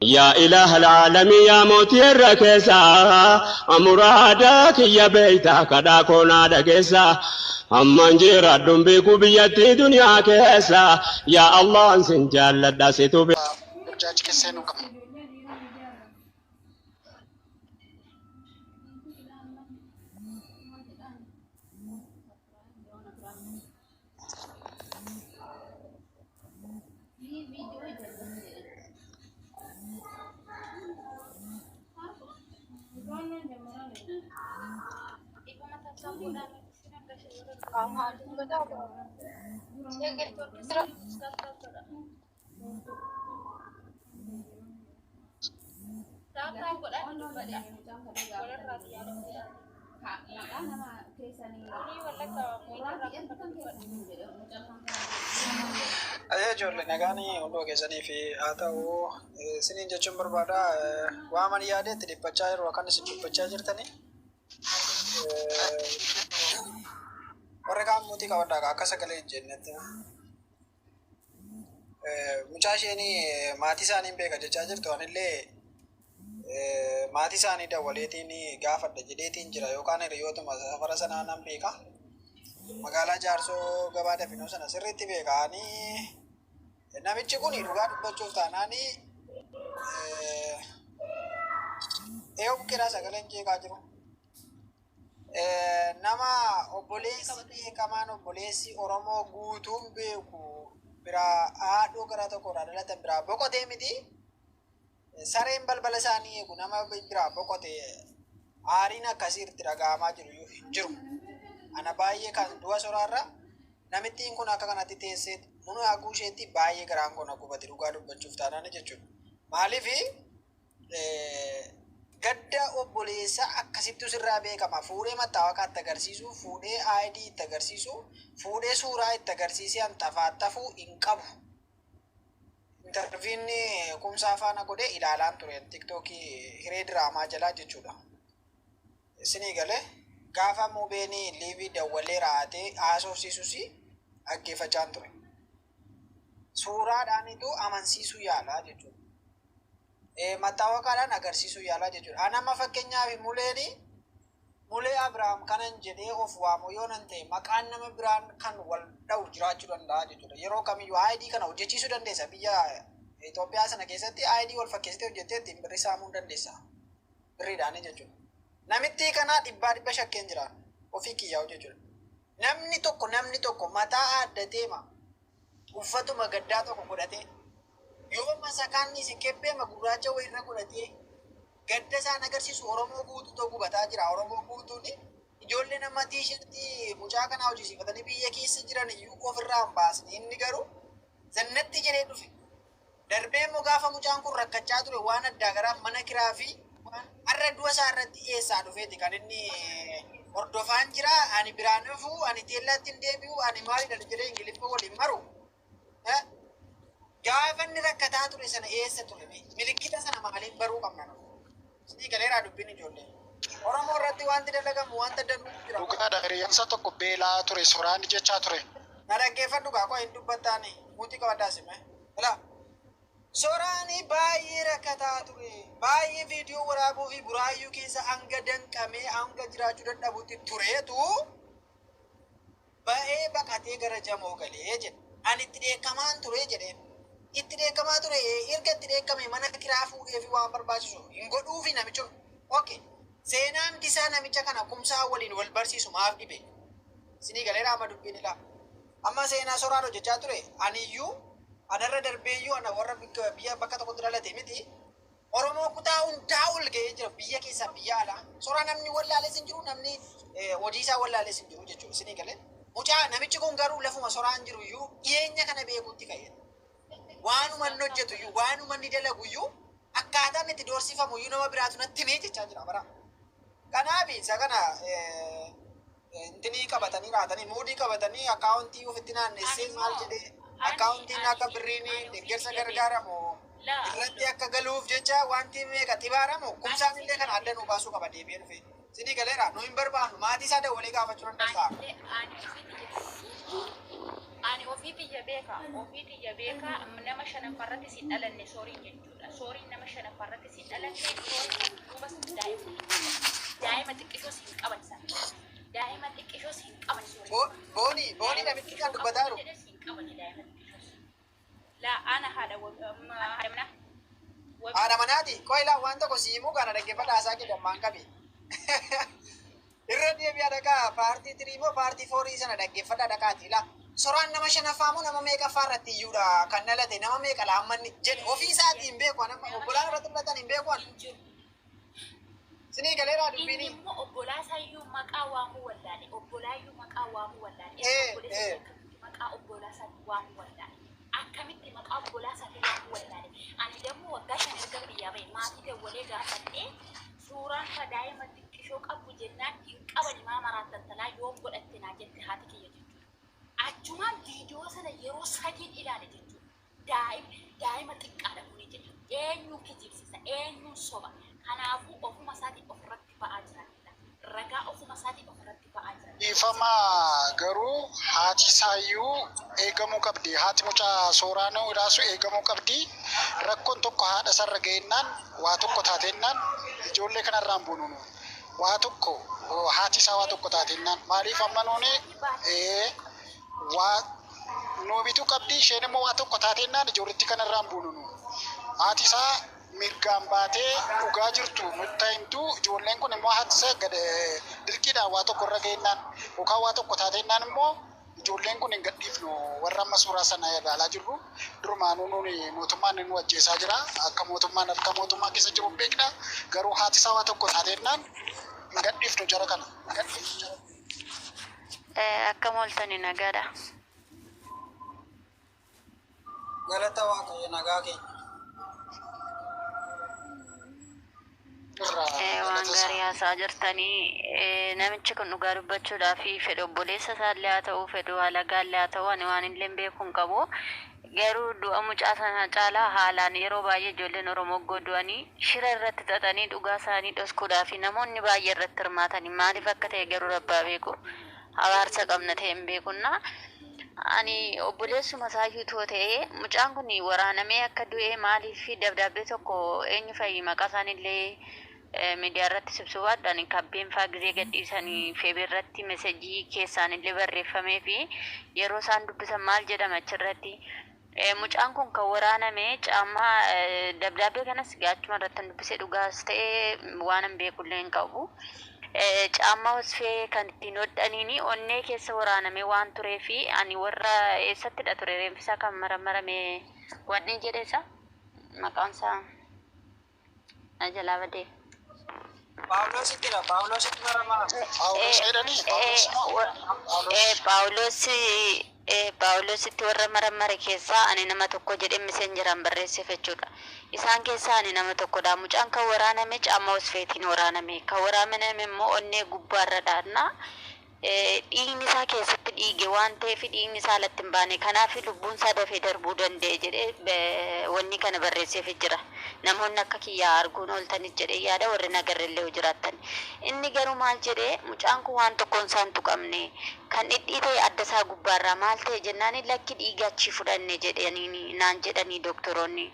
يا إله العالمين يا موتي الركيسة أمرادك يا بيتك كدا كونا دكيسة أمان جيرا دنبيكو بيتي دنيا كيسة يا الله انسن جالة داسيتو Judge Kesenu kam. Ayo ijoollee nagaanii hundoo keessanii fi haa ta'u isiniin jechuun barbaada waan ani yaadeetti dhiphachaa jiru akkan isin dhiphachaa jirtanii warra kaan mootii qabadhaa akka sagalee hin jennetti mucaa isheenii maatii isaanii beeka jechaa jirtu anillee maatii isaanii dawwaleetiin gaafadha jedheetiin jira yookaan hiriyootuma safara sanaa nan beeka magaalaa Jaarsoo gabaa Dafinoo sana sirriitti beekaanii namichi kun dhugaa dubbachuuf taanaanii buqqeedhaa sagaleen jeeqaa jiru. Nama obboleessi beekamaan obboleessi Oromoo guutuun beeku biraa haadhoo gara tokkodhaa dhalatan biraa boqotee miti sareen balbala isaanii eegu nama biraa boqotee aariin akkasiirratti dhaga'amaa jiru hin jiru. Ana baay'ee kan du'a soraarra namittiin kun akka kanatti teessee munu haguu isheetti baay'ee garaan kun akkubatti dhugaa dubbachuuf taanaan jechuudha. Maaliif gadda obboleessa akkasittu sirraa beekama. Fuudhee mattaawaqaa itti agarsiisu, fuudhee ID itti agarsiisu, fuudhee suuraa itti agarsiisee hanxafaatafuu hin qabu. Interviin kumsaa faana godhee ilaalaan ture tiktookii hiree diraamaa jalaa jechuudha. Isinii galee gaafa mubeenii liivii dawwalee raatee haasofsiisus dhaggeeffachaan ture. Suuraadhaanitu amansiisuu yaalaa jechuudha. Mattaawaqaadhaan agarsiisuu yaalaa jechuudha. Anama fakkeenyaaf mulee Abrahaam kanan jedhee of waamu yoo nan ta'e maqaan nama biraan kan wal dha'u jiraachuu danda'a jechuudha. Yeroo kamiyyuu ID kana hojjechiisuu dandeessa. Biyya Itoophiyaa sana keessatti ID wal fakkeessitee hojjettee ittiin birrii saamuu dandeessa. Birriidhaan jechuudha. Namitti kana dhibba shakkeen jira ofii kiyyaa'u jechuudha. Namni tokko mataa adda deema uffatuma gaddaa tokko godhatee yoo masakaanni si kebbeema gurraacha wayirra godhatee gadda isaan agarsiisu Oromoo guutuu gubataa jira. Oromoo guutuun ijoollee nama tiishirtii mucaa kanaa hojjisiifatanii biyya keessa jiran iyyuu ofirraa hin baasne inni garuu zannatti jedhee dhufe. Darbee immoo gaafa mucaan kun rakkachaa ture waan addaa garaa mana kiraa fi har'a du'a isaa irratti dhiyeessaa dhufeeti kan inni hordofaan jira. Ani biraan dhufuu, ani teellaatti hin deebi'u, ani maalidha jedhee Ingiliffa waliin maru. Gaafa inni rakkataa ture sana eessa ture? Milikkita sana maaliif baruu qabna? Sidii galeeraa dubbiin ijoollee. Oromoo irratti wanti dalagamu wanta danuu jira. Dhugaadha hiriyansa tokko beelaa ture soraan jechaa ture. Na dhaggeeffadhu gaa koo hin dubbattaani muutii qabaddaa sime. Ilaa soraanii baay'ee rakkataa ture. Baay'ee viidiyoo waraabuu fi buraayyuu keessa hanga danqamee hanga jiraachuu dadhabutti tureetu ba'ee baqatee gara jamoo galee jedha. Ani itti dheekkamaan ture jedheen. Itti dheekkamaa ture erga itti dheekkame mana kiraa fuudhee fi waan barbaachisu hin godhuufi namicha. Okay. Seenaan isaa namicha kana kumsaa waliin wal barsiisu maaf dhibe? Isinii galeeraa amma dubbiin ilaa. Amma seenaa soraan hojjechaa ture aniyyuu anarra darbeeyyuu ana warra biyya bakka tokkotti dhalate miti. Oromoo kutaa hundaa ol ga'ee jira biyya keessaa biyya alaa. Soraa namni wallaalees hin jiru namni hojii isaa wallaalees hin jiru jechuudha. Isinii galee. Mucaa namichi kun garuu lafuma soraan jiru iyyuu dhiyeenya kana beekuutti ka'e. Waanuma inni hojjetu iyyuu waanuma inni dalagu iyyuu akkaataan itti doorsifamu iyyuu nama biraatu natti himee jechaa jira bara. Kanaaf isa kana intinii qabatanii raatanii muudii qabatanii akkaawuntii ofitti naannessee maal jedhee akkaawuntiin akka birriin deeggarsa gargaaramu irratti akka galuuf jecha wanti meeqa xibaaramu kumsaan illee kana adda nu baasuu qaba deebi'ee dhufe. Sidii galeera nu hin barbaannu maatii isaa dawwalee gaafachuu nan danda'a. Ani ofii biyya beeka nama shanaffarratti si dhalanne soorii jechuudha. Sooriin nama daa'ima xiqqishoo siin qaban isaan daa'ima xiqqishoo siin qaban boonii namitti kan dubbataa jiru. siin qaban daa'ima xiqqishoo laa ana haadha mana Haadha manaati qoyilaa waan tokko siimuu kana dhaggeeffadhaa isaa jedhamaan qabe. Irra deebi'aa dhaqaa paartii 3 moo paartii 4 sana dhaggeeffadhaa dhaqaati laa. Soraan nama shanaffaa moo nama meeqaffaa irratti iyyuudha kan dhalate nama meeqa laammanni jedhe ofii isaatii hin beeku nama obbolaan irratti fudhatan hin beeku. Sinii galeeraa dubbiini. Immoo obbolaasayyuu maqaa waamuu wallaale obbolaayyuu maqaa waamuu wallaale maqaa obbolaasaatti waamuu wallaale akkamitti maqaa obbolaasaatti waamuu wallaale ani dammoo waggaa 5 erga biyyaa bahe maatii dawwalee gaafadhee suuraan ka daa'ima xiqqishoo qabu jennaan hin qaban maa maraattantalaa yoo godhatte naa jette haati kiyya jechuudha achumaan viidiyoo sana yeroo 3 ilaale jechuudha daa'ima xiqqaadha kuni jedha eenyuu kijibsisa eenyuu soba kanaafuu ofuma isaatii ofirratti ba'aa jiranidha ragaa ofuma isaatii ofirratti ba'aa jiran. Dhiifama garuu haati isaayyuu eegamuu qabdi. Haati mucaa Sooraanoo Hidhaasuu eegamuu qabdi. Rakkoon tokko haadha sarara ga'ennaan waa tokko taatennaan ijoollee kanarraan buunuun waa tokko haati isaa waa tokko taatennaan maaliif amma nuuni waa noobitu qabdi isheen immoo waa tokko taatennaan ijoolletti kanarraan buunuun haati isaa mirgaan baatee dhugaa jirtu nutti himtu ijoolleen kun immoo haati isaa gad dirqiidhaan waa tokko irra ga'ennaan yookaan waa tokko taatennaan immoo ijoolleen kun hin gadhiifnu warra amma suuraa sana ilaalaa jirru durumaanuu nuuni mootummaan nu ajjeesaa jira akka mootummaan harka mootummaa keessa jiru beekna garuu haati isaa waa tokko taatennaan hin gadhiifnu jara kana akka mooltani nagaadha. Galata waaqayyo nagaa keenya. Waan gaarii haasaa jirtanii namichi kun dhugaa dubbachuudhaa fi fedha obboleessa isaallee haa ta'u fedha halagaallee haa ta'u ani waan illee beeku hin qabu. Garuu du'a mucaa sana caalaa haalaan yeroo baay'ee ijoolleen Oromoo goddu'anii shira irratti xaxanii dhugaa isaanii dhoskuudhaa fi namoonni baay'ee irratti hirmaatanii maaliif akka ta'e garuu rabbaa beeku hawaarsa qabna ta'e hin beekunna. Ani obboleessuma isaayyuu too ta'ee mucaan kun waraanamee akka du'e maaliif dabdaabbee tokko eenyu fa'i maqaa isaaniillee miidiyaa irratti sibsuu baadhaan kabbeen faa gizee gadhiisanii feebee irratti meesajii keessaan illee barreeffamee fi yeroo isaan dubbisan maal jedhama achirratti mucaan kun kan waraaname caammaa dabdaabbee kanas gaachuma irratti dubbisee dhugaas ta'ee waan hin beekullee hin qabu. Caammaa wasfee kan ittiin hodhaniini onnee keessa waraaname waan turee fi ani warra eessattidha ture reenfisaa kan maramarame wanni jedheessa maqaan isaa jalaa badee. Paawuloosittidha Paawuloositti maramara. Paawuloositti warra maramare keessaa ani nama tokko jedhee meseenjeraan barreesseef jechuudha. Isaan keessaa ani nama tokkodha. Mucaan kan waraaname caammaa wasfeetiin waraaname. Kan waraaname immoo onnee gubbaarra dhaannaa. Dhiigni isaa keessatti dhiige waan ta'eef dhiigni isaa alatti hin baane. Kanaaf lubbuun isaa dafee darbuu danda'e jedhee wanni kana barreesseef jira. Namoonni akka kiyyaa arguun ooltanis jedhee yaada warri nagarrellee jiraattan. Inni garuu maal jedhee mucaan kun waan tokkoon isaan tuqamne kan dhidhii ta'e adda isaa gubbaarraa maal ta'e jennaan lakki dhiiga achii fudhanne jedhanii naan jedhanii doktoroonni.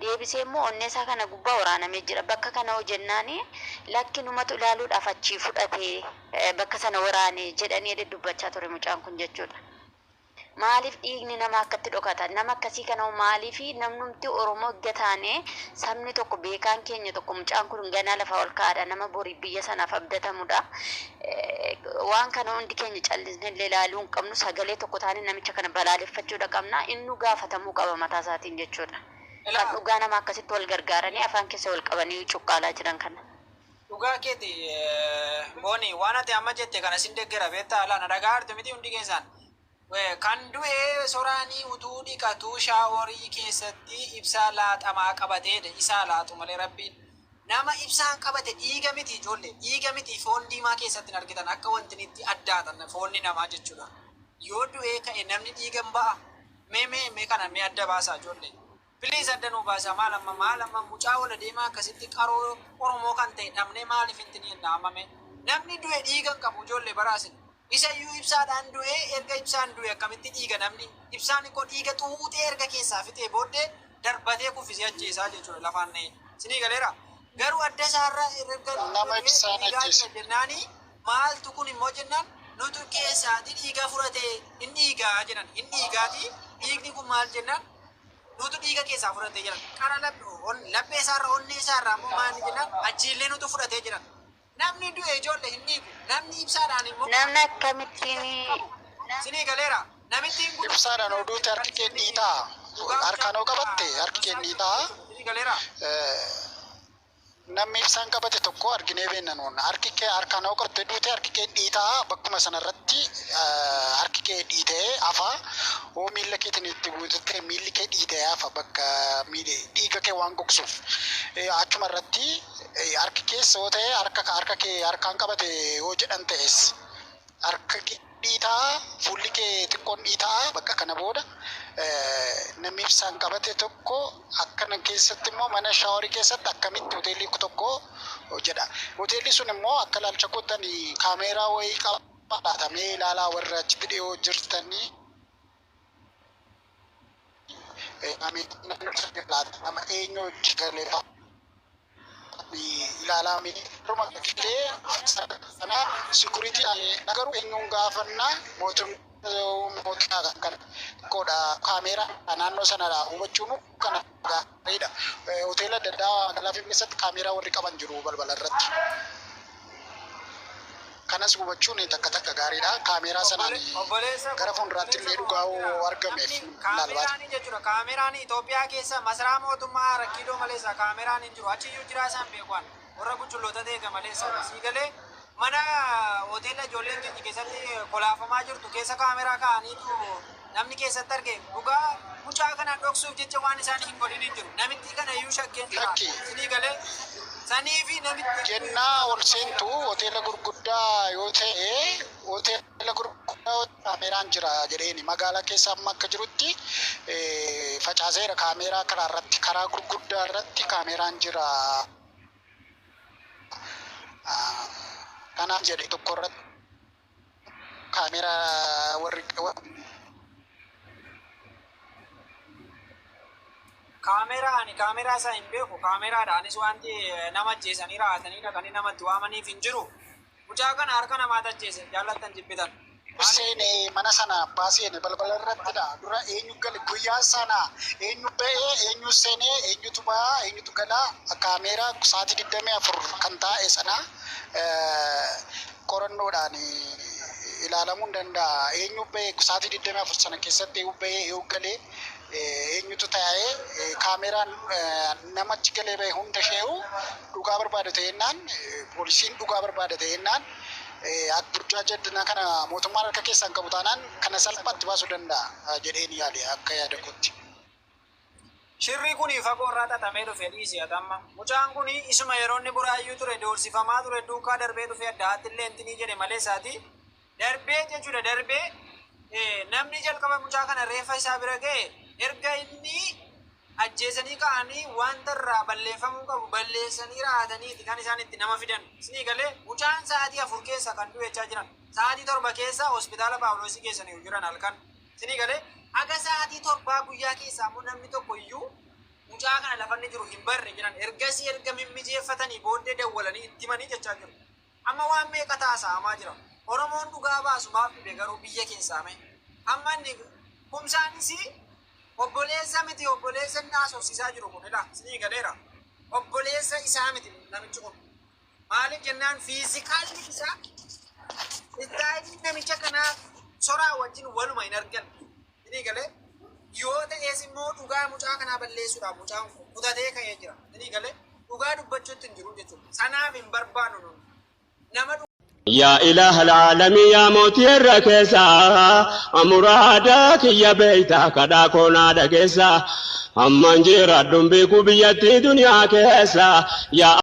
Deebisee immoo onnee isaa kana gubbaa waraanamee jira. Bakka kana hoo jennaani lakki numatu ilaaluudhaaf achii fudhatee bakka sana waraane jedhanii dubbachaa ture mucaan kun jechuudha. Maaliif dhiigni nama akkatti dhokata? Nama akkasii kana maaliif namnumti Oromoo gataane sabni tokko beekaan keenya tokko mucaan kun ganaa lafa ol kaadha nama borii biyya sanaaf abdatamudha. Waan kana hundi keenya callisnee ilaaluu hin qabnu sagalee tokko taane namicha kana balaaleffachuudha qabna inni gaafatamuu qaba mataa isaatiin jechuudha. Kan dhugaa nama akkasitti wal gargaaranii afaan keessa wal qabanii cuqqaalaa jiran kana. Dhugaa keeti booni waan ati amma jette kana sin deggera beektaa alaana dhagaa hartu miti hundi keessaan. Kan du'e soraanii utuu dhiqatuu shaaworii keessatti ibsaa laaxamaa qabatee isaa laatu malee rabbiin nama ibsaan qabate dhiiga miti ijoollee dhiiga miti foon diimaa keessatti argitan akka wanti itti addaatan foonni namaa jechuudha. Yoo du'ee ka'e namni dhiigan ba'a mee kana mee adda baasaa ijoollee. Please adda nuu baasaa maal amma mucaa wala deemaa akkasitti qaroo Oromoo kan ta'e dhabnee maaliif hin naamame namni du'e dhiigan qabu ijoollee baraasin. Isayyuu ibsaadhaan du'e erga ibsaan du'e akkamitti dhiiga namni ibsaan koo dhiiga xuuxee erga keessaa fixee booddee darbatee kuffisee ajjeesaa jechuudha lafaan na'e. Sinii galeera garuu adda isaarraa Nama ibsaan ajjeese. jennaani maaltu kun immoo jennaan nutu keessaati dhiiga furate inni dhiigaa jedhan inni dhiigaati dhiigni kun maal jennaan nutu dhiiga keessaa furate jedhan qara laphee isaarra onnee isaarraa immoo maal jennaan achiillee nutu fudhatee jedhan namni du'e ijoollee hin dhiigu namni ibsaadhaan immoo namni akkamittiin sinii galeera namittiin kun Ibsaadhaan oduuti harki kee dhiitaa. Harkaan hoo qabatte harki kee dhiitaa. sinii galeera Namni ibsaan qabate tokko arginee beekna nuun harki kee harkaan hoo qabatte duute harki kee dhiitaa bakkuma sanarratti harki kee dhiitee hafa hoo miilla keetiin itti buutee miilli kee dhiitee hafa bakka dhiiga kee waan gogsuuf achuma irratti harki keessa yoo ta'e harka kee harkaan qabate yoo jedhan ta'es harka kee dhiitaa fuulli kee xiqqoon dhiitaa bakka kana booda namni ibsaan qabate tokko akkana keessatti immoo mana shaaworii keessatti akkamitti hoteelli tokko jedha. Hoteelli sun immoo akka ilaalcha koottanii kaameeraa wayii qabatamee ilaalaa warra achitti dhiyoo jirtanii nama eenyu hojii galee ilaalaa miidhuma illee sana sikuritii nagaruu eenyuun gaafannaa mootummaa kan godha kaameeraa naannoo sanadha hubachuun kana gaariidha. Hoteela adda addaa magaalaa keessatti kaameeraa warri qaban jiru balbala irratti. Kanas hubachuun takka gaariidha. Kaameeraa sanaan gara fuulduraatti illee dhugaa argameef kaameraan jechuudha. Kaameraan Itoophiyaa keessa masaraa mootummaa rakkiidoo maleessa kaameraan hin jiru. Achiyyuu jira isaan beekuun warra guchulloota ta'e maleessa sii galee mana hoteela ijoolleen keenya keessatti kolaafamaa jirtu keessa kaameraa kaa'aniitu namni keessatti arge dhugaa mucaa kana dhoksuuf jecha waan isaan hin godhin hin jiru. Namitti kana iyyuu shakkeen jira. Sii galee sanii fi namitti kennaa ol seentu hoteela gurguddaa yoo ta'e hoteela gurguddaa kaameraan jira jedheeni magaalaa keessa amma akka jirutti facaaseera kaameraa karaa irratti karaa gurguddaa irratti kaameraan jira. Kanaaf jedhe tokko irratti kaameraa warri kaameraa isaa hin beeku kaameraadhaanis wanti nama ajjeesanii raatanii dhaqanii namatti waamaniif hin jiru. Mucaa kana harka namaa ajjeese jaallattan jibbitan. Seenee mana sana baaseen balbala irrattidha. Dura eenyu gale guyyaa sana eenyu ba'ee eenyu seenee eenyutu ba'aa eenyutu galaa kaameraa sa'aatii 24 kan taa'e sana qorannoodhaan ilaalamuu ni danda'a. Eenyu ba'ee sa'aatii 24 sana keessatti eenyu ba'ee eenyu galee eenyutu taa'ee kaameraan namachi galee ba'e hunda ishee'u dhugaa barbaada ta'ennaan poolisiin dhugaa barbaada ta'ennaan burjaa jaddina kana mootummaan harka keessaan qabu taanaan kana salphaatti baasuu danda'a jedheen yaade akka yaada kootti. Shirri kun fagoo irraa xaxamee dhufe dhiisii atamma. Mucaan kun isuma yeroo inni buraayyuu ture doorsifamaa ture duukaa darbee dhufe addaatti illee intinii jedhe malee isaati. Darbee jechuudha darbee namni jalqaba mucaa kana reeffa isaa bira ga'e erga inni ajjeesanii ka'anii wanta irraa balleeffamuu qabu balleessanii raataniiti kan isaan itti nama fidan. Isinii galee mucaan sa'aatii 4 keessa kan du'echaa jiran. Sa'aatii 7 keessa hospitaala Paawuloosii keessanii jiran halkan. Isinii galee aga sa'aatii 7 guyyaa keessaa immoo namni tokko iyyuu mucaa kana lafanni jiru hin barre jiran. Ergasii erga mimmijeeffatanii booddee dawwalanii itti himanii jechaa jiru. Amma waan meeqa taasa'amaa jira. Oromoon dhugaa baasu maaf dhibe garuu biyya keessaa mee. Amma inni kumsaanis obboleessa miti obboleessa naasofsiisaa jiru kunidha. Isinii galeera. Obboleessa isaa miti namichi kun. Maaliif jennaan fiizikaalli isaa istaayilii namicha kanaa soraa wajjin waluma hin argan. Isinii galee yoo ta'es immoo dhugaa mucaa kanaa balleessuudhaaf mucaan kun kutatee ka'ee jira. Isinii galee dhugaa dubbachuutti hin jiru jechuudha. Sanaaf hin barbaannu nama يا إله العالمين يا موتي الركيسة أمرادك يا بيتا كدا كونا دكيسة أمان جيرا دنبيكو بيتي دنيا كيسة يا